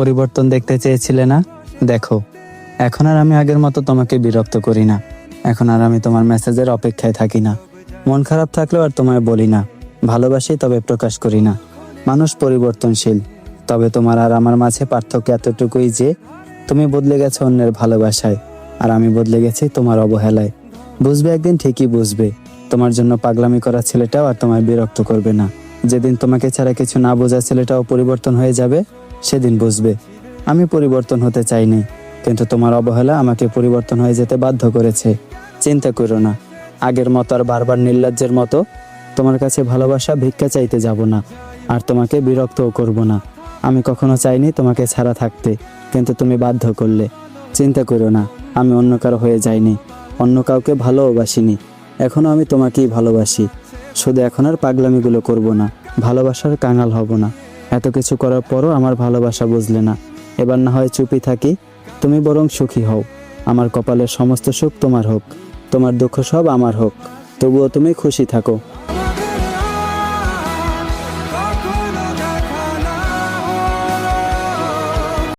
পরিবর্তন দেখতে চেয়েছিলে না? দেখো, এখন আর আমি আগের মতো তোমাকে বিরক্ত করি না। এখন আর আমি তোমার মেসেজের অপেক্ষায় থাকি না। মন খারাপ থাকলেও আর তোমায় বলি না। ভালোবাসি, তবে প্রকাশ করি না। মানুষ পরিবর্তনশীল, তবে তোমার আর আমার মাঝে পার্থক্য এতটুকুই যে তুমি বদলে গেছো অন্যের ভালোবাসায়, আর আমি বদলে গেছি তোমার অবহেলায়। বুঝবে একদিন, ঠিকই বুঝবে। তোমার জন্য পাগলামি করা ছেলেটাও আর তোমায় বিরক্ত করবে না। যেদিন তোমাকে ছাড়া কিছু না বোঝা ছেলেটাও পরিবর্তন হয়ে যাবে, সেদিন বুঝবে। আমি পরিবর্তন হতে চাইনি, কিন্তু তোমার অবহেলা আমাকে পরিবর্তন হয়ে যেতে বাধ্য করেছে। চিন্তা করো না, আগের মতো আর বারবার নির্লজ্জের মতো তোমার কাছে ভালোবাসা ভিক্ষা চাইতে যাব না, আর তোমাকে বিরক্তও করব না। আমি কখনো চাইনি তোমাকে ছাড়া থাকতে, কিন্তু তুমি বাধ্য করলে। চিন্তা করো না, আমি অন্য কারো হয়ে যাইনি, অন্য কাউকে ভালোবাসিনি। এখনো আমি তোমাকেই ভালোবাসি। শুধু এখন আর পাগলামিগুলো করব না, ভালোবাসার কাঙাল হব না। এত কিছু করার পরও আমার ভালোবাসা বুঝলে না। এবার না হয় চুপই থাকি, তুমি বরং সুখী হও। আমার কপালের সমস্ত সুখ তোমার হোক, তোমার দুঃখ সব আমার হোক, তবুও তুমি খুশি থাকো।